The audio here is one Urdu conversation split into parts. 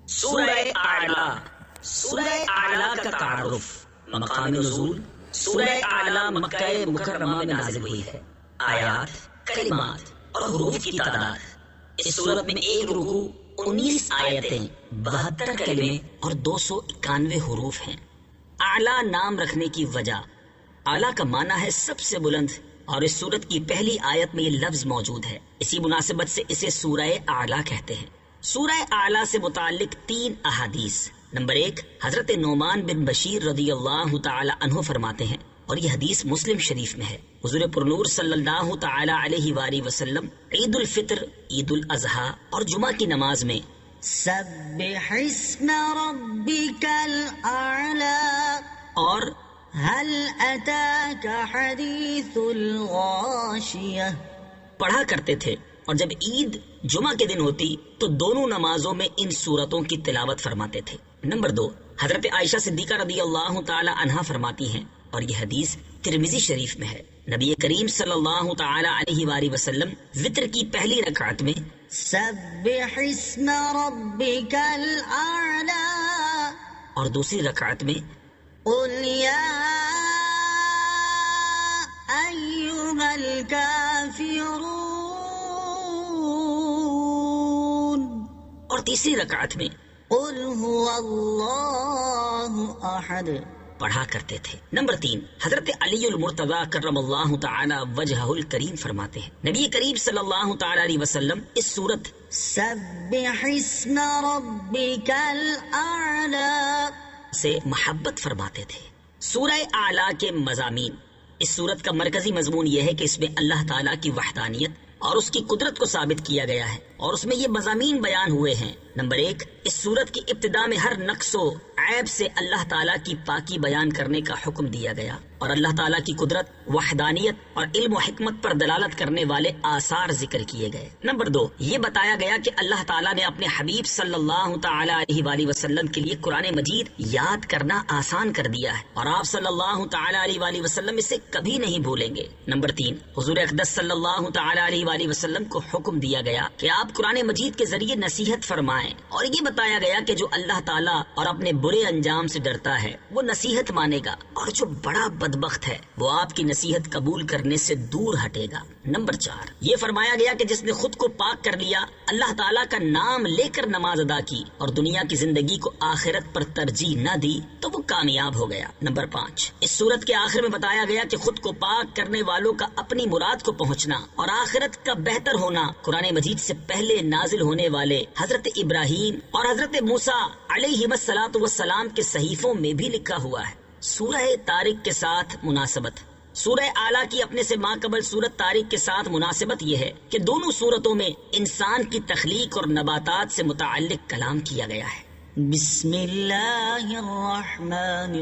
سورہ اعلیٰ۔ سورہ اعلیٰ کا تعارف، مقام نزول۔ سورہ اعلیٰ مکہ مکرمہ میں نازل ہوئی ہے۔ آیات، کلمات اور حروف کی تعداد: اس سورت میں 1 رکوع، 19 آیتیں، 72 کلمے اور 291 حروف ہیں۔ اعلیٰ نام رکھنے کی وجہ: اعلیٰ کا معنی ہے سب سے بلند، اور اس سورت کی پہلی آیت میں یہ لفظ موجود ہے، اسی مناسبت سے اسے سورہ اعلیٰ کہتے ہیں۔ سورہ اعلیٰ سے متعلق 3 احادیث۔ نمبر 1، حضرت نعمان بن بشیر رضی اللہ تعالی عنہ فرماتے ہیں، اور یہ حدیث مسلم شریف میں ہے، حضور پرنور صلی اللہ تعالی علیہ وآلہ وسلم عید الفطر، عید الاضحیٰ اور جمعہ کی نماز میں سبح اسم ربک الاعلی اور هل اتاک حدیث الغاشیہ پڑھا کرتے تھے، اور جب عید جمعہ کے دن ہوتی تو دونوں نمازوں میں ان سورتوں کی تلاوت فرماتے تھے۔ نمبر 2، حضرت عائشہ صدیقہ رضی اللہ تعالی عنہا فرماتی ہیں، اور یہ حدیث ترمذی شریف میں ہے، نبی کریم صلی اللہ تعالی علیہ وآلہ وسلم وتر کی پہلی رکعت میں سبح اسم ربک الاعلی اور دوسری رکعت میں قل یا ایھا الکافرون اور تیسری رکعت میں قل هو اللہ احد پڑھا کرتے تھے۔ نمبر 3، حضرت علی المرتضی کرم اللہ تعالی وجہہ الکریم فرماتے ہیں، نبی کریم صلی اللہ تعالی علیہ وسلم اس سورت سبح اسم ربک الاعلی سے محبت فرماتے تھے۔ سورہ اعلیٰ کے مضامین: اس سورت کا مرکزی مضمون یہ ہے کہ اس میں اللہ تعالیٰ کی وحدانیت اور اس کی قدرت کو ثابت کیا گیا ہے، اور اس میں یہ مضامین بیان ہوئے ہیں۔ نمبر 1، اس سورت کی ابتدا میں ہر نقص و عیب سے اللہ تعالیٰ کی پاکی بیان کرنے کا حکم دیا گیا، اور اللہ تعالیٰ کی قدرت، وحدانیت اور علم و حکمت پر دلالت کرنے والے آثار ذکر کیے گئے۔ نمبر 2، یہ بتایا گیا کہ اللہ تعالیٰ نے اپنے حبیب صلی اللہ تعالی علیہ وآلہ وسلم کے لیے قرآن مجید یاد کرنا آسان کر دیا ہے، اور آپ صلی اللہ تعالی علیہ وآلہ وسلم اسے کبھی نہیں بھولیں گے۔ نمبر 3، حضور اقدس صلی اللہ تعالی علیہ وآلہ وسلم کو حکم دیا گیا کہ آپ قرآن مجید کے ذریعے نصیحت فرمائیں، اور یہ بتایا گیا کہ جو اللہ تعالیٰ اور اپنے برے انجام سے ڈرتا ہے وہ نصیحت مانے گا، اور جو بڑا بدبخت ہے وہ آپ کی نصیحت قبول کرنے سے دور ہٹے گا۔ نمبر 4، یہ فرمایا گیا کہ جس نے خود کو پاک کر لیا، اللہ تعالیٰ کا نام لے کر نماز ادا کی اور دنیا کی زندگی کو آخرت پر ترجیح نہ دی تو وہ کامیاب ہو گیا۔ نمبر 5، اس سورت کے آخر میں بتایا گیا کہ خود کو پاک کرنے والوں کا اپنی مراد کو پہنچنا اور آخرت کا بہتر ہونا قرآن مجید سے پہلے نازل ہونے والے حضرت ابراہیم اور حضرت موسیٰ علیہ السلام کے صحیفوں میں بھی لکھا ہوا ہے۔ سورہ طارق کے ساتھ مناسبت: سورہ اعلیٰ کی اپنے سے ماقبل سورت طارق کے ساتھ مناسبت یہ ہے کہ دونوں سورتوں میں انسان کی تخلیق اور نباتات سے متعلق کلام کیا گیا ہے۔ بسم اللہ الرحمن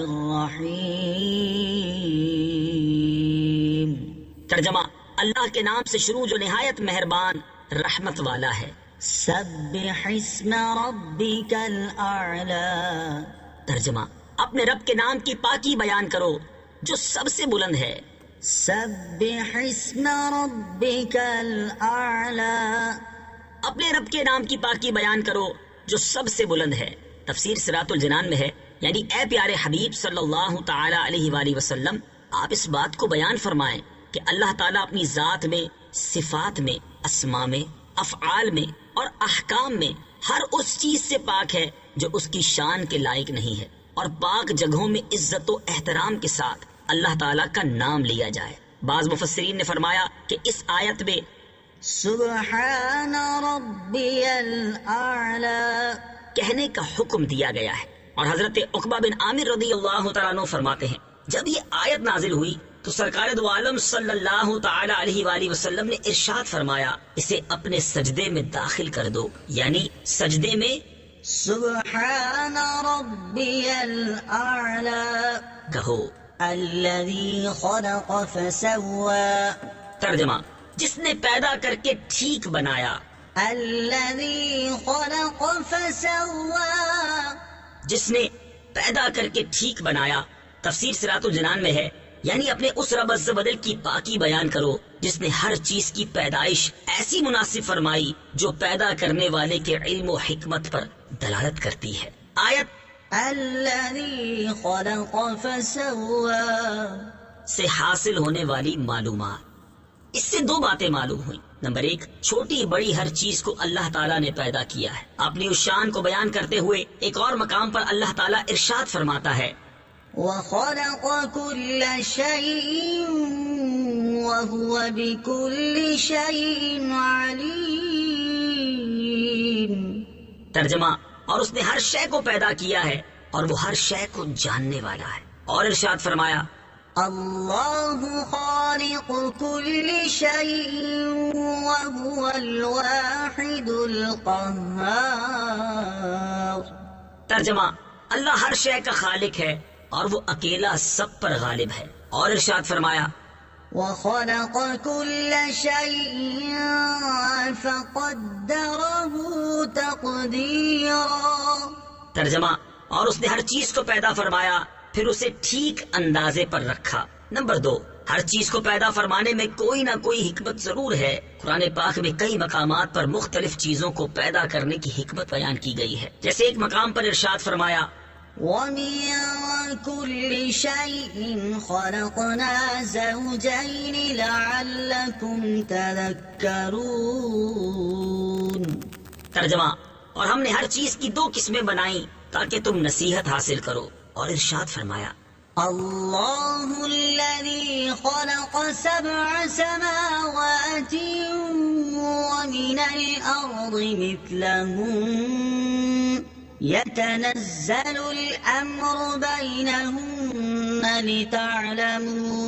الرحیم۔ ترجمہ: اللہ کے نام سے شروع جو نہایت مہربان رحمت والا ہے۔ سبح اسم ربک الاعلی۔ ترجمہ: اپنے رب کے نام کی پاکی بیان کرو جو سب سے بلند ہے۔ سبح اسم ربک الاعلی۔ اپنے رب کے نام کی پاکی بیان کرو جو سب سے بلند ہے۔ تفسیر صراط الجنان میں ہے، یعنی اے پیارے حبیب صلی اللہ تعالی علیہ وآلہ وسلم، آپ اس بات کو بیان فرمائیں کہ اللہ تعالیٰ اپنی ذات میں، صفات میں، اسماء میں، افعال میں اور احکام میں ہر اس چیز سے پاک ہے جو اس کی شان کے لائق نہیں ہے، اور پاک جگہوں میں عزت و احترام کے ساتھ اللہ تعالیٰ کا نام لیا جائے۔ بعض مفسرین نے فرمایا کہ اس آیت میں سبحان ربی الاعلی کہنے کا حکم دیا گیا ہے، اور حضرت عقبہ بن عامر رضی اللہ تعالیٰ عنہ فرماتے ہیں، جب یہ آیت نازل ہوئی تو سرکار دو عالم صلی اللہ تعالی علیہ وآلہ وسلم نے ارشاد فرمایا، اسے اپنے سجدے میں داخل کر دو، یعنی سجدے میں سبحان ربی الاعلی کہو۔ الذی خلق فسوى۔ ترجمہ: جس نے پیدا کر کے ٹھیک بنایا۔ الذی خلق فسوى۔ جس نے پیدا کر کے ٹھیک بنایا۔ تفسیر صراط الجنان میں ہے، یعنی اپنے اس رب عز و جل کی پاکی بیان کرو جس نے ہر چیز کی پیدائش ایسی مناسب فرمائی جو پیدا کرنے والے کے علم و حکمت پر دلالت کرتی ہے۔ آیت الذي خلق فسوى سے حاصل ہونے والی معلومات، اس سے دو باتیں معلوم ہوئیں۔ نمبر ایک، چھوٹی بڑی ہر چیز کو اللہ تعالیٰ نے پیدا کیا ہے۔ اپنی اس شان کو بیان کرتے ہوئے ایک اور مقام پر اللہ تعالیٰ ارشاد فرماتا ہے، وخلق كل شيء وهو بكل شيء عليم۔ ترجمہ، اور اس نے ہر شے کو پیدا کیا ہے اور وہ ہر شے کو جاننے والا ہے۔ اور ارشاد فرمایا، اللہ خالق كل شيء وهو الواحد القهار۔ ترجمہ، اللہ ہر شے کا خالق ہے اور وہ اکیلا سب پر غالب ہے۔ اور ارشاد فرمایا، وخلق كل شيء فقدره تقديرا۔ ترجمہ، اور اس نے ہر چیز کو پیدا فرمایا پھر اسے ٹھیک اندازے پر رکھا۔ نمبر دو، ہر چیز کو پیدا فرمانے میں کوئی نہ کوئی حکمت ضرور ہے۔ قرآن پاک میں کئی مقامات پر مختلف چیزوں کو پیدا کرنے کی حکمت بیان کی گئی ہے۔ جیسے ایک مقام پر ارشاد فرمایا، وَمِن كُلِّ شَيْءٍ خَلَقْنَا زَوْجَيْنِ لَعَلَّكُمْ تَذَكَّرُونَ۔ ترجمہ، اور ہم نے ہر چیز کی دو قسمیں بنائیں تاکہ تم نصیحت حاصل کرو۔ اور ارشاد فرمایا، اللہ الذي خلق 7 سماوات ومن الأرض مثلهن يتنزل الأمر بينهن لتعلموا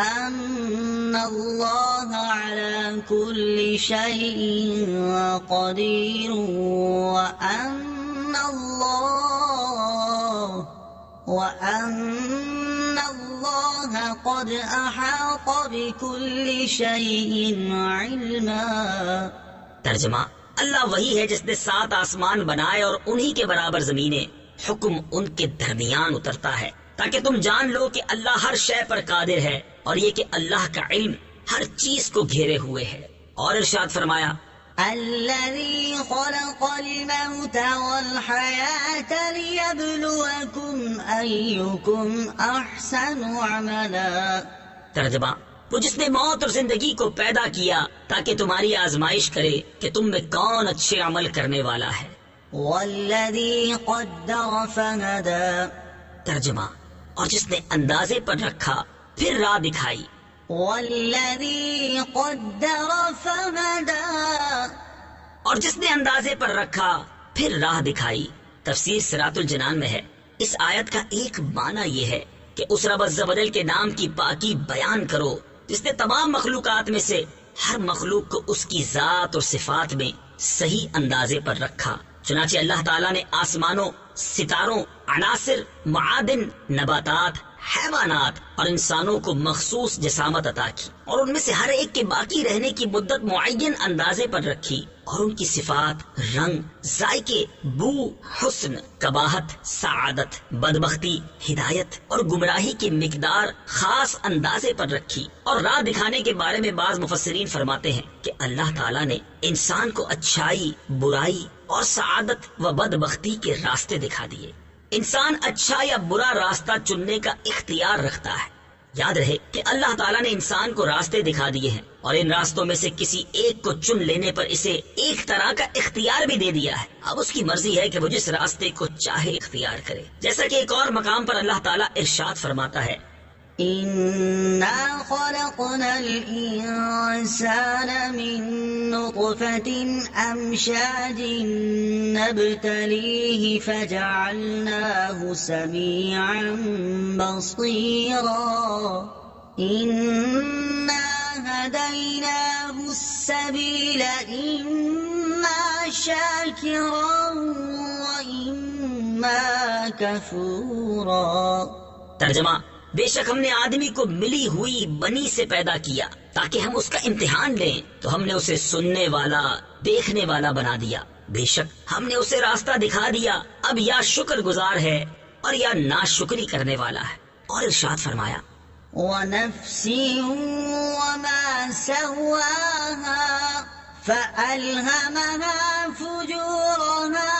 أن الله على كل شيء قدير وأن الله قد أحاط بكل شيء علما۔ ترجمہ، اللہ وہی ہے جس نے 7 آسمان بنائے اور انہی کے برابر زمینیں، حکم ان کے درمیان اترتا ہے تاکہ تم جان لو کہ اللہ ہر شے پر قادر ہے، اور یہ کہ اللہ کا علم ہر چیز کو گھیرے ہوئے ہے۔ اور ارشاد فرمایا، الذي خلق الموت والحياة ليبلوكم أيكم أحسن عملا۔ ترجمہ، وہ جس نے موت اور زندگی کو پیدا کیا تاکہ تمہاری آزمائش کرے کہ تم میں کون اچھے عمل کرنے والا ہے۔ والذي قدر فهدى۔ ترجمہ، اور جس نے اندازے پر رکھا پھر راہ دکھائی۔ والذي قدر فهدى، اور جس نے اندازے پر رکھا پھر راہ دکھائی۔ تفسیر صراط الجنان میں ہے، اس آیت کا ایک معنی یہ ہے کہ اس رب عز و جل کے نام کی پاکی بیان کرو جس نے تمام مخلوقات میں سے ہر مخلوق کو اس کی ذات اور صفات میں صحیح اندازے پر رکھا۔ چنانچہ اللہ تعالیٰ نے آسمانوں، ستاروں، عناصر، معادن، نباتات، حیوانات اور انسانوں کو مخصوص جسامت عطا کی اور ان میں سے ہر ایک کے باقی رہنے کی مدت معین اندازے پر رکھی، اور ان کی صفات، رنگ، ذائقے، بو، حسن، قباحت، سعادت، بدبختی، ہدایت اور گمراہی کی مقدار خاص اندازے پر رکھی۔ اور راہ دکھانے کے بارے میں بعض مفسرین فرماتے ہیں کہ اللہ تعالیٰ نے انسان کو اچھائی، برائی اور سعادت و بدبختی کے راستے دکھا دیے۔ انسان اچھا یا برا راستہ چننے کا اختیار رکھتا ہے۔ یاد رہے کہ اللہ تعالیٰ نے انسان کو راستے دکھا دیے ہیں اور ان راستوں میں سے کسی ایک کو چن لینے پر اسے ایک طرح کا اختیار بھی دے دیا ہے۔ اب اس کی مرضی ہے کہ وہ جس راستے کو چاہے اختیار کرے۔ جیسا کہ ایک اور مقام پر اللہ تعالیٰ ارشاد فرماتا ہے، إنا خلقنا الإنسان من نطفة أمشاج نبتليه فجعلناه سميعا بصيرا إنا هديناه السبيل إما شاكرا وإما كفورا۔ ترجمہ، بے شک ہم نے آدمی کو ملی ہوئی بنی سے پیدا کیا تاکہ ہم اس کا امتحان لیں، تو ہم نے اسے سننے والا، دیکھنے والا بنا دیا۔ بے شک ہم نے اسے راستہ دکھا دیا، اب یا شکر گزار ہے اور یا ناشکری کرنے والا ہے۔ اور ارشاد فرمایا، ونفس وما سواها فألهمها فجورها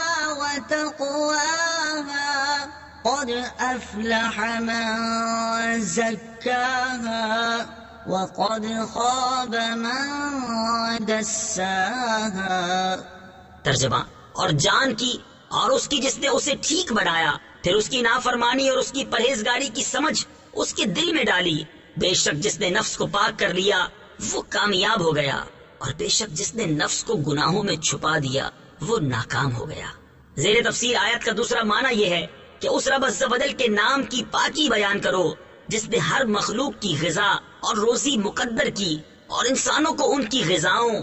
وتقواها قد أفلح من زكاها وقد خاب من دساها۔ ترجمہ، اور جان کی اور اس کی جس نے اسے ٹھیک بنایا، پھر اس کی نافرمانی اور اس کی پرہیزگاری کی سمجھ اس کے دل میں ڈالی۔ بے شک جس نے نفس کو پاک کر لیا وہ کامیاب ہو گیا، اور بے شک جس نے نفس کو گناہوں میں چھپا دیا وہ ناکام ہو گیا۔ زیر تفسیر آیت کا دوسرا معنی یہ ہے کہ اس رب عز و جل کے نام کی پاکی بیان کرو جس نے ہر مخلوق کی غذا اور روزی مقدر کی، اور انسانوں کو ان کی غذاؤں،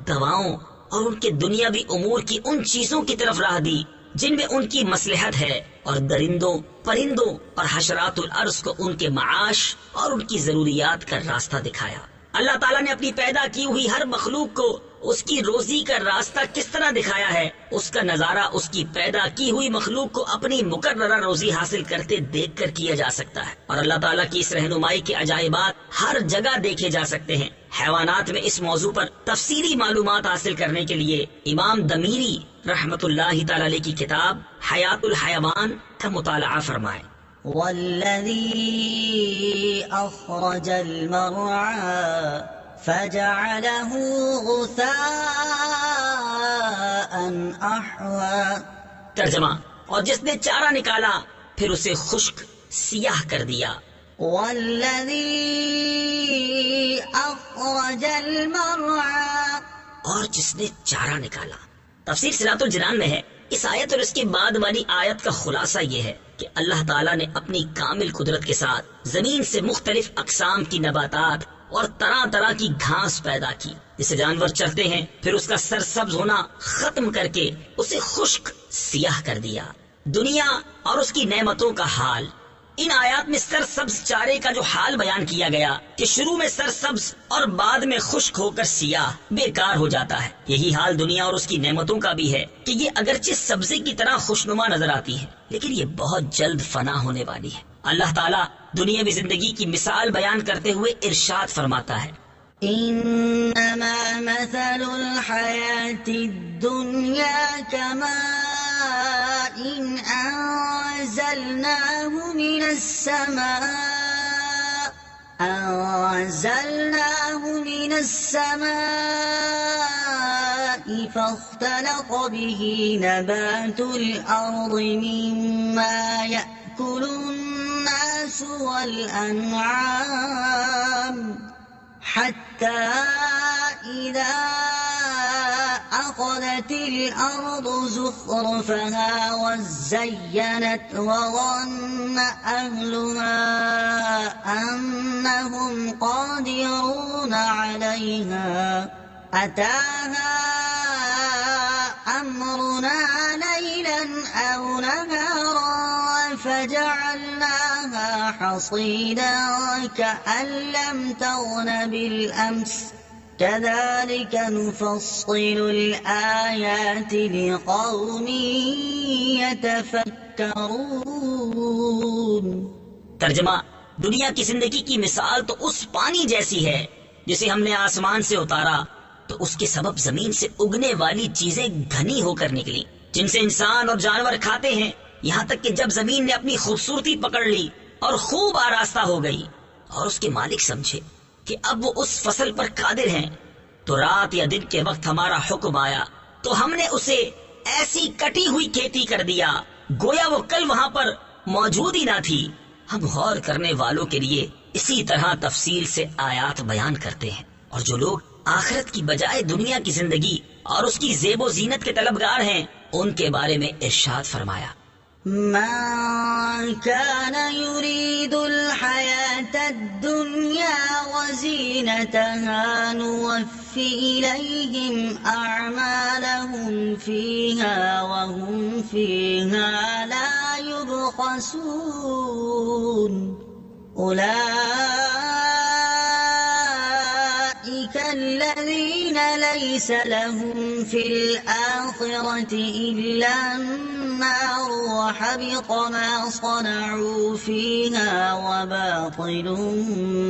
دواؤں اور ان کے دنیاوی امور کی ان چیزوں کی طرف راہ دی جن میں ان کی مصلحت ہے، اور درندوں، پرندوں اور حشرات الارض کو ان کے معاش اور ان کی ضروریات کا راستہ دکھایا۔ اللہ تعالیٰ نے اپنی پیدا کی ہوئی ہر مخلوق کو اس کی روزی کا راستہ کس طرح دکھایا ہے، اس کا نظارہ اس کی پیدا کی ہوئی مخلوق کو اپنی مقررہ روزی حاصل کرتے دیکھ کر کیا جا سکتا ہے، اور اللہ تعالیٰ کی اس رہنمائی کے عجائبات ہر جگہ دیکھے جا سکتے ہیں۔ حیوانات میں اس موضوع پر تفصیلی معلومات حاصل کرنے کے لیے امام دمیری رحمت اللہ تعالی علیہ کی کتاب حیات الحیوان کا مطالعہ فرمائیں۔ والذی اخرج المرعى فجعله غثاء احوى۔ ترجمہ، اور جس نے چارہ نکالا پھر اسے خشک سیاہ کر دیا۔ والذی اخرج المرعى، اور جس نے چارہ نکالا۔ تفسیر صراط الجنان میں ہے اس آیت اور اس کے بعد والی آیت کا خلاصہ یہ ہے کہ اللہ تعالیٰ نے اپنی کامل قدرت کے ساتھ زمین سے مختلف اقسام کی نباتات اور طرح طرح کی گھاس پیدا کی جسے جانور چرتے ہیں، پھر اس کا سرسبز ہونا ختم کر کے اسے خشک سیاہ کر دیا۔ دنیا اور اس کی نعمتوں کا حال۔ ان آیات میں سرسبز چارے کا جو حال بیان کیا گیا کہ شروع میں سرسبز اور بعد میں خشک ہو کر سیاہ بیکار ہو جاتا ہے، یہی حال دنیا اور اس کی نعمتوں کا بھی ہے کہ یہ اگرچہ سبزے کی طرح خوشنما نظر آتی ہے لیکن یہ بہت جلد فنا ہونے والی ہے۔ اللہ تعالیٰ دنیاوی زندگی کی مثال بیان کرتے ہوئے ارشاد فرماتا ہے، انما مثل الحیاة الدنیا كماء انزلناه من السماء فاختلط به نبات الأرض مما يأكل الناس والأنعام حتى إذا أخذت الأرض زخرفها وزينت وظن أهلها أنهم قادرون عليها أتاها أمرنا ليلا أو نهارا فجعلناها حصيدا كأن لم تغن بالأمس كذلك نفصل الآيات لقوم يتفكرون۔ ترجمہ، دنیا کی زندگی کی مثال تو اس پانی جیسی ہے جسے ہم نے آسمان سے اتارا تو اس کے سبب زمین سے اگنے والی چیزیں گھنی ہو کر نکلی جن سے انسان اور جانور کھاتے ہیں، یہاں تک کہ جب زمین نے اپنی خوبصورتی پکڑ لی اور خوب آراستہ ہو گئی اور اس کے مالک سمجھے کہ اب وہ اس فصل پر قادر ہیں، تو رات یا دن کے وقت ہمارا حکم آیا تو ہم نے اسے ایسی کٹی ہوئی کھیتی کر دیا گویا وہ کل وہاں پر موجود ہی نہ تھی۔ ہم غور کرنے والوں کے لیے اسی طرح تفصیل سے آیات بیان کرتے ہیں، اور جو لوگ آخرت کی بجائے دنیا کی زندگی اور اس کی زیب و زینت کے طلبگار ہیں ان کے بارے میں ارشاد فرمایا، من كان يريد الحياة الدنيا وزينتها نوفي إليهم أعمالهم فيها وهم فيها لا يبخسون أولئك الذين ليس لهم في الآخرة إلا النار وحبط ما صنعوا فيها وباطل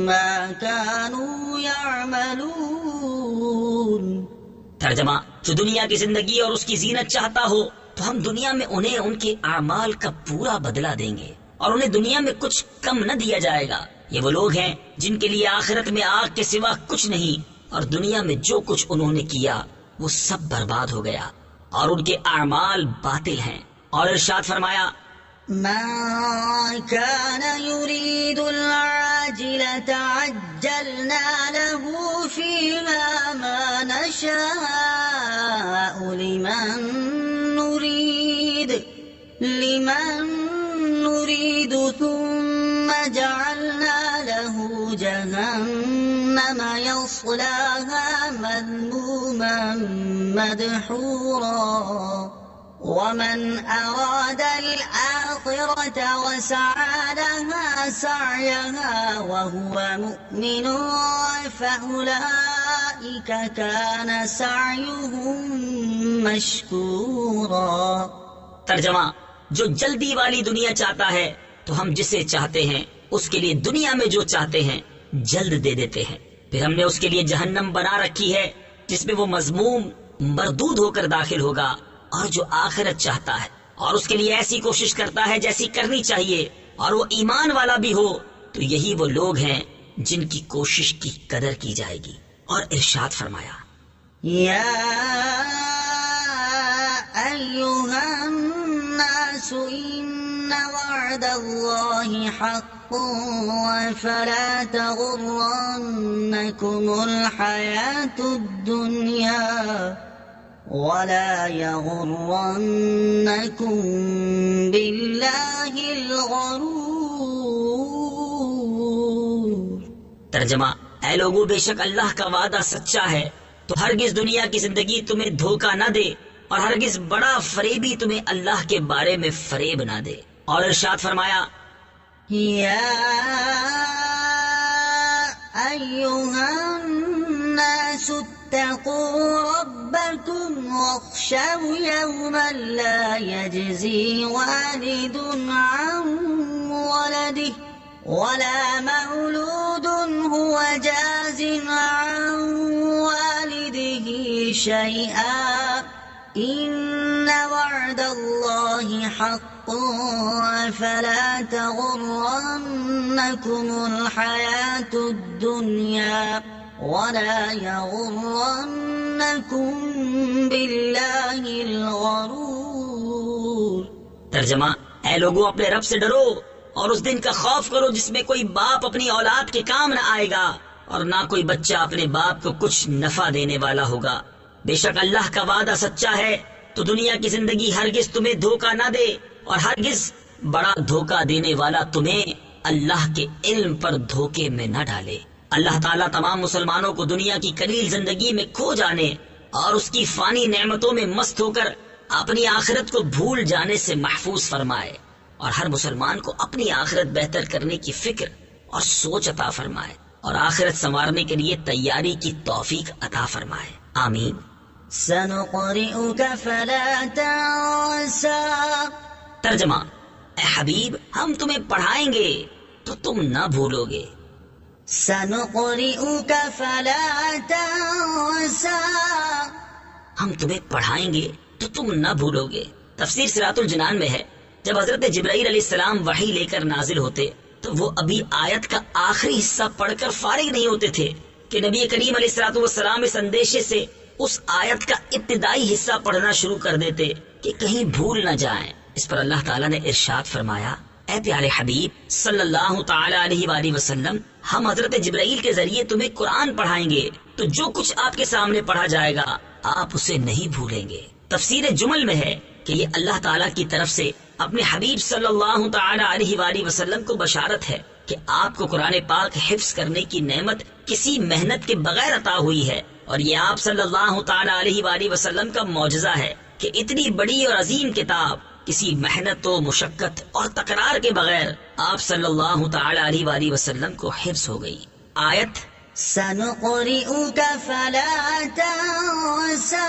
ما كانوا يعملون۔ ترجمہ، جو دنیا کی زندگی اور اس کی زینت چاہتا ہو تو ہم دنیا میں انہیں ان کے اعمال کا پورا بدلہ دیں گے اور انہیں دنیا میں کچھ کم نہ دیا جائے گا۔ یہ وہ لوگ ہیں جن کے لیے آخرت میں آگ کے سوا کچھ نہیں، اور دنیا میں جو کچھ انہوں نے کیا وہ سب برباد ہو گیا اور ان کے اعمال باطل ہیں۔ اور ارشاد فرمایا من كان يريد العاجلة عجلنا له فيها ما نشاء لمن نريد ثم جعلنا له جهنم يصلاها مذموما مدحورا ومن أراد الآخرة وسعى لها سعيها وهو مؤمن فأولئك كان سعيهم مشكورا۔ ترجمہ، جو جلدی والی دنیا چاہتا ہے تو ہم جسے چاہتے ہیں اس کے لیے دنیا میں جو چاہتے ہیں جلد دے دیتے ہیں، پھر ہم نے اس کے لیے جہنم بنا رکھی ہے جس میں وہ مذموم مردود ہو کر داخل ہوگا۔ اور جو آخرت چاہتا ہے اور اس کے لیے ایسی کوشش کرتا ہے جیسی کرنی چاہیے اور وہ ایمان والا بھی ہو تو یہی وہ لوگ ہیں جن کی کوشش کی قدر کی جائے گی۔ اور ارشاد فرمایا یا ایھا الناس ان وعد اللہ حق فلا تغرنکم الحیاۃ الدنیا ولا يغرنكم بالله الغرور۔ ترجمہ، اے لوگو، بے شک اللہ کا وعدہ سچا ہے، تو ہرگز دنیا کی زندگی تمہیں دھوکہ نہ دے اور ہرگز بڑا فریبی تمہیں اللہ کے بارے میں فریب نہ دے۔ اور ارشاد فرمایا یا ایھا الناس اتقوا ربكم واخشوا يوما لا يجزي والد عن ولده ولا مولود هو جاز عن والده شيئا إن وعد الله حق فلا تغرنكم الحياة الدنيا ولا يغرنكم بالله الغرور۔ ترجمہ، اے لوگو، اپنے رب سے ڈرو اور اس دن کا خوف کرو جس میں کوئی باپ اپنی اولاد کے کام نہ آئے گا اور نہ کوئی بچہ اپنے باپ کو کچھ نفع دینے والا ہوگا۔ بے شک اللہ کا وعدہ سچا ہے، تو دنیا کی زندگی ہرگز تمہیں دھوکہ نہ دے اور ہرگز بڑا دھوکہ دینے والا تمہیں اللہ کے علم پر دھوکے میں نہ ڈالے۔ اللہ تعالیٰ تمام مسلمانوں کو دنیا کی قلیل زندگی میں کھو جانے اور اس کی فانی نعمتوں میں مست ہو کر اپنی آخرت کو بھول جانے سے محفوظ فرمائے، اور ہر مسلمان کو اپنی آخرت بہتر کرنے کی فکر اور سوچ عطا فرمائے اور آخرت سنوارنے کے لیے تیاری کی توفیق عطا فرمائے، آمین۔ سنقرئک فلا تنسى۔ ترجمہ، اے حبیب، ہم تمہیں پڑھائیں گے تو تم نہ بھولو گے۔ سنقرئک فلا تنسى، ہم تمہیں پڑھائیں گے تو تم نہ بھولو گے۔ تفسیر صراط الجنان میں ہے، جب حضرت جبرائیل علیہ السلام وحی لے کر نازل ہوتے تو وہ ابھی آیت کا آخری حصہ پڑھ کر فارغ نہیں ہوتے تھے کہ نبی کریم علیہ الصلوۃ والسلام اس اندیشے سے اس آیت کا ابتدائی حصہ پڑھنا شروع کر دیتے کہ کہیں بھول نہ جائیں۔ اس پر اللہ تعالیٰ نے ارشاد فرمایا، اے پیارے حبیب صلی اللہ تعالی علیہ وآلہ وسلم، ہم حضرت جبرائیل کے ذریعے تمہیں قرآن پڑھائیں گے تو جو کچھ آپ کے سامنے پڑھا جائے گا آپ اسے نہیں بھولیں گے۔ تفسیر جمل میں ہے کہ یہ اللہ تعالیٰ کی طرف سے اپنے حبیب صلی اللہ تعالی علیہ وآلہ وسلم کو بشارت ہے کہ آپ کو قرآن پاک حفظ کرنے کی نعمت کسی محنت کے بغیر عطا ہوئی ہے، اور یہ آپ صلی اللہ تعالی علیہ وآلہ وسلم کا معجزہ ہے کہ اتنی بڑی اور عظیم کتاب کسی محنت و مشقت اور تکرار کے بغیر آپ صلی اللہ تعالی علیہ وآلہ وسلم کو حفظ ہو گئی۔ آیت سنقرئک فلا تنسى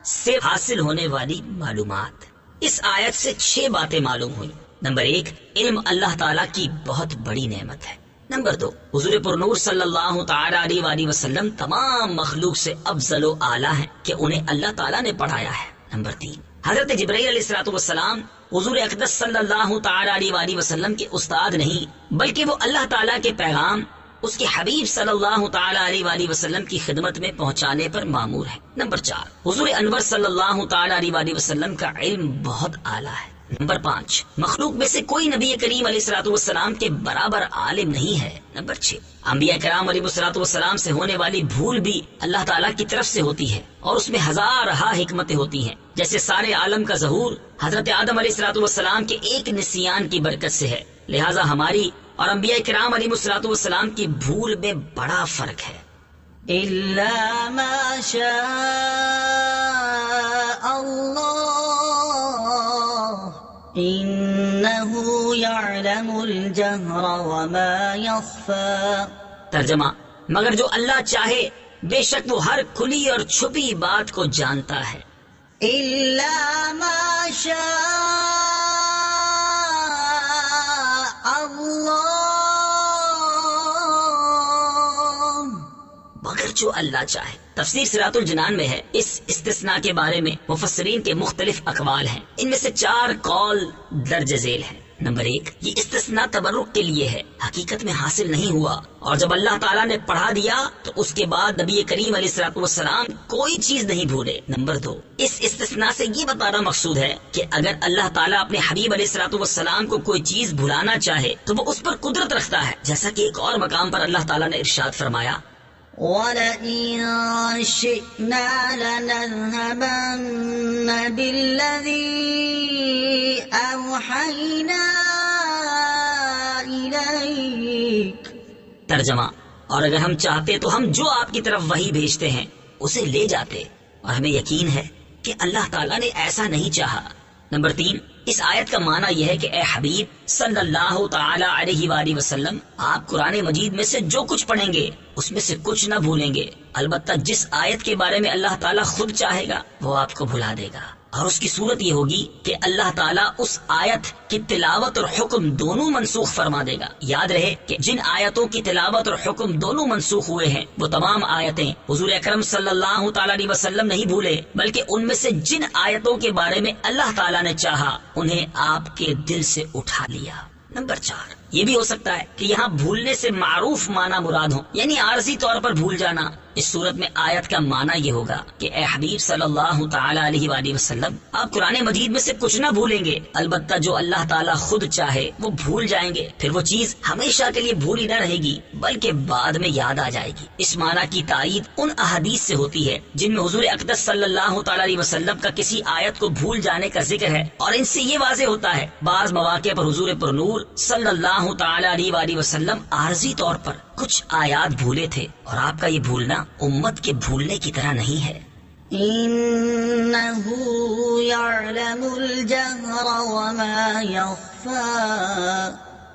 سے حاصل ہونے والی معلومات۔ اس آیت سے 6 باتیں معلوم ہوئی۔ نمبر 1، علم اللہ تعالیٰ کی بہت بڑی نعمت ہے۔ نمبر 2، حضور پرنور صلی اللہ تعالی علیہ وآلہ وسلم تمام مخلوق سے افضل و اعلیٰ ہیں کہ انہیں اللہ تعالیٰ نے پڑھایا ہے۔ نمبر 3، حضرت جبرائیل علیہ الصلوۃ والسلام حضور اقدس صلی اللہ تعالی علیہ وآلہ وسلم کے استاد نہیں، بلکہ وہ اللہ تعالیٰ کے پیغام اس کے حبیب صلی اللہ تعالی علیہ وآلہ وسلم کی خدمت میں پہنچانے پر مامور ہے۔ نمبر 4، حضور انور صلی اللہ تعالی علیہ وآلہ وسلم کا علم بہت اعلیٰ ہے۔ نمبر 5، مخلوق میں سے کوئی نبی کریم علیہ الصلوۃ والسلام کے برابر عالم نہیں ہے۔ نمبر 6، انبیاء کرام علیہ الصلوۃ والسلام سے ہونے والی بھول بھی اللہ تعالیٰ کی طرف سے ہوتی ہے، اور اس میں ہزارہا حکمتیں ہوتی ہیں، جیسے سارے عالم کا ظہور حضرت آدم علیہ الصلوۃ والسلام کے ایک نسیان کی برکت سے ہے۔ لہٰذا ہماری اور انبیاء کرام علیہ الصلوۃ والسلام کی بھول میں بڑا فرق ہے۔ إلا ما شاء الله إنه يعلم الجهر وما يخفى۔ ترجمہ، مگر جو اللہ چاہے بے شک وہ ہر کھلی اور چھپی بات کو جانتا ہے۔ إلا ما شاء الله مگر جو اللہ چاہے۔ تفسیر صراط الجنان میں ہے۔ اس استثناء کے بارے میں مفسرین کے مختلف اقوال ہیں، ان میں سے 4 قول درج ذیل ہیں۔ نمبر 1، یہ استثناء تبرک کے لیے ہے، حقیقت میں حاصل نہیں ہوا، اور جب اللہ تعالیٰ نے پڑھا دیا تو اس کے بعد نبی کریم علیہ الصلوۃ والسلام کوئی چیز نہیں بھولے۔ نمبر 2، اس استثناء سے یہ بتانا مقصود ہے کہ اگر اللہ تعالیٰ اپنے حبیب علیہ الصلوۃ والسلام کو کوئی چیز بھلانا چاہے تو وہ اس پر قدرت رکھتا ہے، جیسا کہ ایک اور مقام پر اللہ تعالیٰ نے ارشاد فرمایا، وَلَئِن شِئْنَا لَنَذْهَبَنَّ بِالَّذِي أَوْحَيْنَا إِلَيْكَ۔ ترجمہ، اور اگر ہم چاہتے تو ہم جو آپ کی طرف وحی بھیجتے ہیں اسے لے جاتے، اور ہمیں یقین ہے کہ اللہ تعالیٰ نے ایسا نہیں چاہا۔ نمبر 3، اس آیت کا معنی یہ ہے کہ اے حبیب صلی اللہ تعالی علیہ وآلہ وسلم، آپ قرآن مجید میں سے جو کچھ پڑھیں گے اس میں سے کچھ نہ بھولیں گے، البتہ جس آیت کے بارے میں اللہ تعالیٰ خود چاہے گا وہ آپ کو بھلا دے گا، اور اس کی صورت یہ ہوگی کہ اللہ تعالیٰ اس آیت کی تلاوت اور حکم دونوں منسوخ فرما دے گا۔ یاد رہے کہ جن آیتوں کی تلاوت اور حکم دونوں منسوخ ہوئے ہیں وہ تمام آیتیں حضور اکرم صلی اللہ تعالی علیہ وسلم نہیں بھولے، بلکہ ان میں سے جن آیتوں کے بارے میں اللہ تعالیٰ نے چاہا انہیں آپ کے دل سے اٹھا لیا۔ نمبر 4، یہ بھی ہو سکتا ہے کہ یہاں بھولنے سے معروف معنی مراد ہو، یعنی عارضی طور پر بھول جانا۔ اس صورت میں آیت کا معنی یہ ہوگا کہ اے حبیب صلی اللہ تعالی علیہ وآلہ وسلم، آپ قرآن مجید میں سے کچھ نہ بھولیں گے، البتہ جو اللہ تعالیٰ خود چاہے وہ بھول جائیں گے، پھر وہ چیز ہمیشہ کے لیے بھولی نہ رہے گی بلکہ بعد میں یاد آ جائے گی۔ اس معنی کی تائید ان احادیث سے ہوتی ہے جن میں حضور اقدس صلی اللہ تعالی علیہ وسلم کا کسی آیت کو بھول جانے کا ذکر ہے، اور ان سے یہ واضح ہوتا ہے بعض مواقع پر حضور پر نور صلی اللہ تعالی علیہ وآلہ وسلم عارضی طور پر کچھ آیات بھولے تھے، اور آپ کا یہ بھولنا امت کے بھولنے کی طرح نہیں ہے۔ إِنَّهُ يَعْلَمُ الْجَهْرَ وَمَا يَخْفَى۔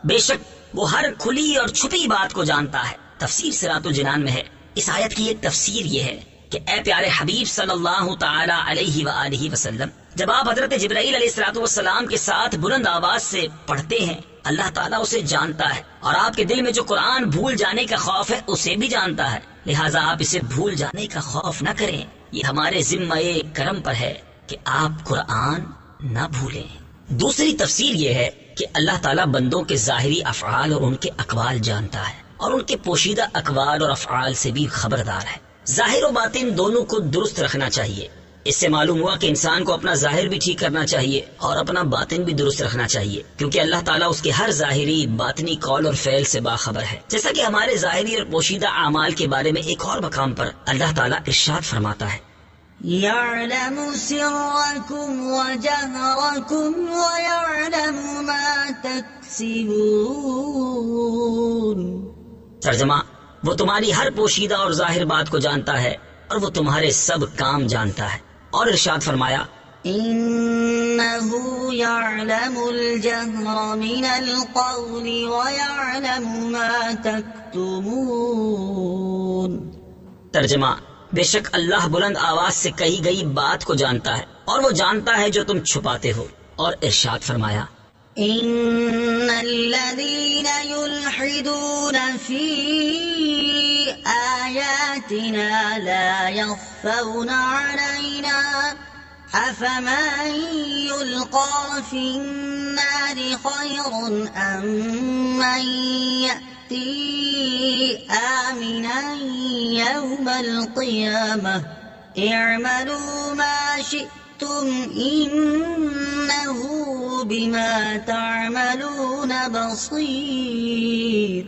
بے شک وہ ہر کھلی اور چھپی بات کو جانتا ہے۔ تفسیر صراط الجنان میں ہے۔ اس آیت کی ایک تفسیر یہ ہے کہ اے پیارے حبیب صلی اللہ تعالی علیہ وآلہ وسلم، جب آپ حضرت جبرائیل علیہ الصلوۃ والسلام کے ساتھ بلند آواز سے پڑھتے ہیں اللہ تعالیٰ اسے جانتا ہے، اور آپ کے دل میں جو قرآن بھول جانے کا خوف ہے اسے بھی جانتا ہے، لہٰذا آپ اسے بھول جانے کا خوف نہ کریں۔ یہ ہمارے ذمہ کرم پر ہے کہ آپ قرآن نہ بھولیں۔ دوسری تفسیر یہ ہے کہ اللہ تعالیٰ بندوں کے ظاہری افعال اور ان کے اقوال جانتا ہے، اور ان کے پوشیدہ اقوال اور افعال سے بھی خبردار ہے۔ ظاہر و باطن دونوں کو درست رکھنا چاہیے۔ اس سے معلوم ہوا کہ انسان کو اپنا ظاہر بھی ٹھیک کرنا چاہیے اور اپنا باطن بھی درست رکھنا چاہیے، کیونکہ اللہ تعالیٰ اس کے ہر ظاہری باطنی قول اور فعل سے باخبر ہے، جیسا کہ ہمارے ظاہری اور پوشیدہ اعمال کے بارے میں ایک اور مقام پر اللہ تعالیٰ ارشاد فرماتا ہے، يَعْلَمُ سِرَّكُمْ وَجَهْرَكُمْ وَيَعْلَمُ مَا تَكْسِبُونَ۔ ترجمہ، وہ تمہاری ہر پوشیدہ اور ظاہر بات کو جانتا ہے اور وہ تمہارے سب کام جانتا ہے، اور ارشاد فرمایا، إِنَّهُ يَعْلَمُ الْجَهْرَ مِنَ الْقَوْلِ وَيَعْلَمُ مَا تَكْتُمُونَ۔ ترجمہ، بے شک اللہ بلند آواز سے کہی گئی بات کو جانتا ہے اور وہ جانتا ہے جو تم چھپاتے ہو، اور ارشاد فرمایا، إِنَّ الَّذِينَ يُلْحِدُونَ فِي آيَاتِنَا لَا يَخْفَوْنَ عَلَيْنَا أفمن يلقى في النار خير أم من يأتي آمنا يوم القيامة اعملوا ما شئتم إنه بما تعملون بصير۔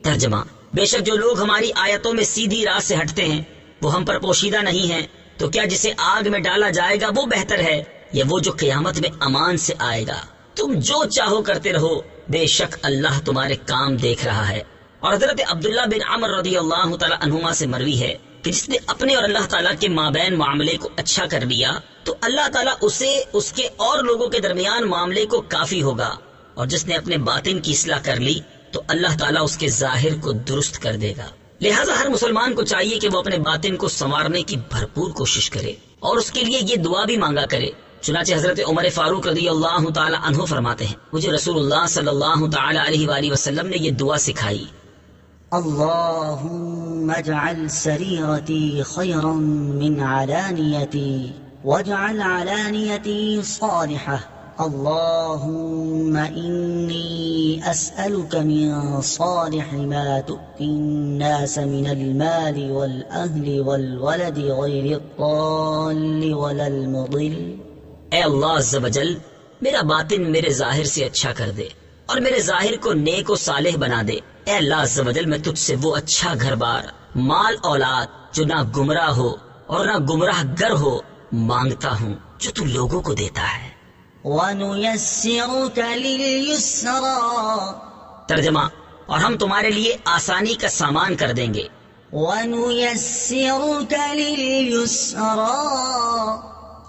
ترجمہ: بے شک جو لوگ ہماری آیتوں میں سیدھی راہ سے ہٹتے ہیں وہ ہم پر پوشیدہ نہیں ہیں، تو کیا جسے آگ میں ڈالا جائے گا وہ بہتر ہے یا وہ جو قیامت میں امان سے آئے گا؟ تم جو چاہو کرتے رہو، بے شک اللہ تمہارے کام دیکھ رہا ہے۔ اور حضرت عبداللہ بن عمر رضی اللہ تعالی عنہما سے مروی ہے کہ جس نے اپنے اور اللہ تعالیٰ کے مابین معاملے کو اچھا کر لیا تو اللہ تعالیٰ اسے اس کے اور لوگوں کے درمیان معاملے کو کافی ہوگا، اور جس نے اپنے باطن کی اصلاح کر لی تو اللہ تعالیٰ اس کے ظاہر کو درست کر دے گا۔ لہٰذا ہر مسلمان کو چاہیے کہ وہ اپنے باطن کو سنوارنے کی بھرپور کوشش کرے اور اس کے لیے یہ دعا بھی مانگا کرے۔ چنانچہ حضرت عمر فاروق رضی اللہ تعالی عنہ فرماتے ہیں، مجھے رسول اللہ صلی اللہ تعالی علیہ وآلہ وسلم نے یہ دعا سکھائی: اللهم اجعل سريرتي خيرا من علانيتي واجعل علانيتي صالحة اللهم إني أسألك من صالح ما تؤتي الناس من المال والأهل والولد غير الضال ولا المضل۔ اے اللہ عز و جل، میرا باطن میرے ظاہر سے اچھا کر دے اور میرے ظاہر کو نیک و صالح بنا دے۔ اے اللہ عز و جل، میں تجھ سے وہ اچھا گھر بار، مال اولاد جو نہ گمراہ ہو اور نہ گمراہ گر ہو مانگتا ہوں جو تو لوگوں کو دیتا ہے۔ وَنُيَسِّرُكَ لِلْيُسْرَى۔ ترجمہ: اور ہم تمہارے لیے آسانی کا سامان کر دیں گے۔ وَنُيَسِّرُكَ لِلْيُسْرَى۔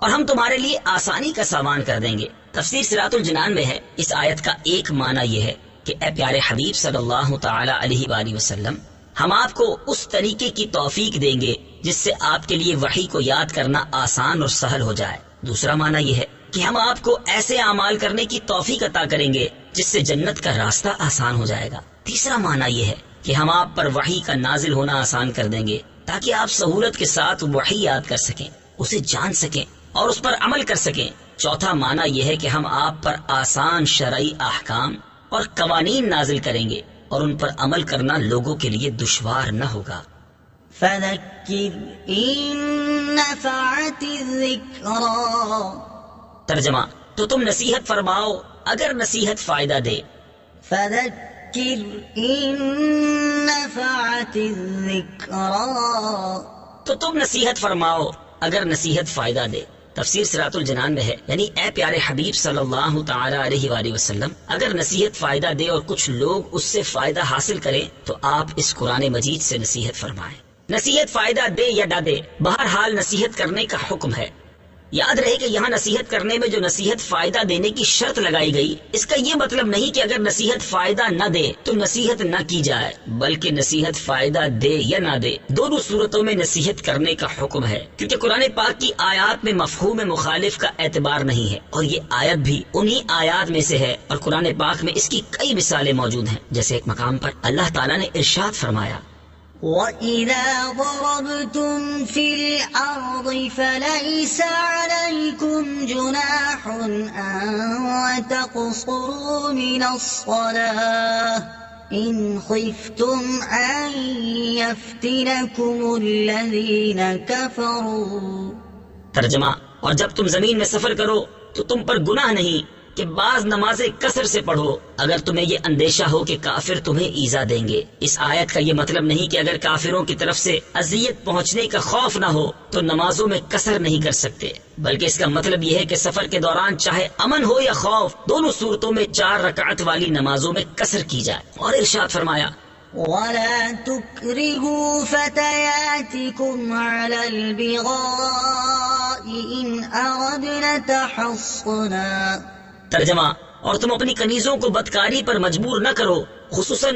اور ہم تمہارے لیے آسانی کا سامان کر دیں گے۔ تفسیر صراط الجنان میں ہے، اس آیت کا ایک معنی یہ ہے کہ اے پیارے حبیب صلی اللہ تعالی علیہ وآلہ وسلم، ہم آپ کو اس طریقے کی توفیق دیں گے جس سے آپ کے لیے وحی کو یاد کرنا آسان اور سہل ہو جائے۔ دوسرا معنی یہ ہے کہ ہم آپ کو ایسے اعمال کرنے کی توفیق عطا کریں گے جس سے جنت کا راستہ آسان ہو جائے گا۔ تیسرا معنی یہ ہے کہ ہم آپ پر وحی کا نازل ہونا آسان کر دیں گے تاکہ آپ سہولت کے ساتھ وحی یاد کر سکیں، اسے جان سکیں اور اس پر عمل کر سکیں۔ چوتھا معنی یہ ہے کہ ہم آپ پر آسان شرعی احکام اور قوانین نازل کریں گے اور ان پر عمل کرنا لوگوں کے لیے دشوار نہ ہوگا۔ فَذَكِّرْ إِن نَّفَعَتِ الذِّكْرَىٰ۔ ترجمہ: تو تم نصیحت فرماؤ اگر نصیحت فائدہ دے۔ فَذَكِّرْ إِن نَّفَعَتِ الذِّكْرَىٰ۔ تو تم نصیحت فرماؤ اگر نصیحت فائدہ دے۔ تفسیر صراط الجنان میں ہے، یعنی اے پیارے حبیب صلی اللہ تعالی علیہ وآلہ وسلم، اگر نصیحت فائدہ دے اور کچھ لوگ اس سے فائدہ حاصل کریں تو آپ اس قرآن مجید سے نصیحت فرمائیں۔ نصیحت فائدہ دے یا نہ دے، بہرحال نصیحت کرنے کا حکم ہے۔ یاد رہے کہ یہاں نصیحت کرنے میں جو نصیحت فائدہ دینے کی شرط لگائی گئی، اس کا یہ مطلب نہیں کہ اگر نصیحت فائدہ نہ دے تو نصیحت نہ کی جائے، بلکہ نصیحت فائدہ دے یا نہ دے دونوں صورتوں میں نصیحت کرنے کا حکم ہے، کیونکہ قرآن پاک کی آیات میں مفہوم مخالف کا اعتبار نہیں ہے، اور یہ آیت بھی انہی آیات میں سے ہے، اور قرآن پاک میں اس کی کئی مثالیں موجود ہیں۔ جیسے ایک مقام پر اللہ تعالیٰ نے ارشاد فرمایا: وَإِذَا ضَرَبْتُمْ فِي الْأَرْضِ فَلَيْسَ عَلَيْكُمْ جُنَاحٌ أَن تَقْصُرُوا مِنَ الصَّلَاةِ إِنْ خِفْتُمْ أَن يَفْتِنَكُمُ الَّذِينَ كَفَرُوا۔ ترجمہ: اور جب تم زمین میں سفر کرو تو تم پر گناہ نہیں کہ بعض نمازیں کثر سے پڑھو اگر تمہیں یہ اندیشہ ہو کہ کافر تمہیں ایذا دیں گے۔ اس آیت کا یہ مطلب نہیں کہ اگر کافروں کی طرف سے اذیت پہنچنے کا خوف نہ ہو تو نمازوں میں کثر نہیں کر سکتے، بلکہ اس کا مطلب یہ ہے کہ سفر کے دوران چاہے امن ہو یا خوف، دونوں صورتوں میں 4 رکعت والی نمازوں میں کثر کی جائے۔ اور ارشاد فرمایا: وَلَا تُكْرِهُوا فَتَيَاتِكُمْ عَلَى الْبِغَاءِ إِنْ أَرَدْنَ تَحَصُّنًا۔ ترجمہ: اور تم اپنی کنیزوں کو بدکاری پر مجبور نہ کرو، خصوصاً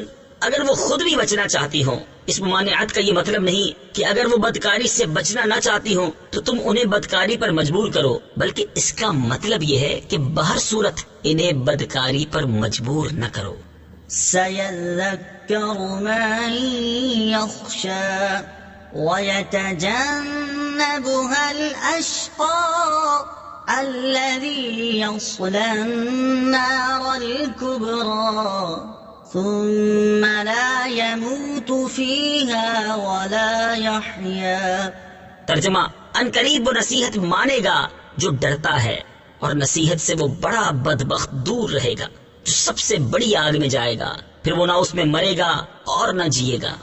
اگر وہ خود بھی بچنا چاہتی ہوں۔ اس ممانعت کا یہ مطلب نہیں کہ اگر وہ بدکاری سے بچنا نہ چاہتی ہوں تو تم انہیں بدکاری پر مجبور کرو، بلکہ اس کا مطلب یہ ہے کہ بہر صورت انہیں بدکاری پر مجبور نہ کرو۔ سَيَذَّكَّرُ مَن يَخْشَىٰ وَيَتَجَنَّبُهَا سيجنبها الأشقى الذي يصلى النار الكبرى ثم لا يموت فيها ولا يحيا. ترجمہ: ان قریب وہ نصیحت مانے گا جو ڈرتا ہے، اور نصیحت سے وہ بڑا بدبخت دور رہے گا جو سب سے بڑی آگ میں جائے گا، پھر وہ نہ اس میں مرے گا اور نہ جیے گا.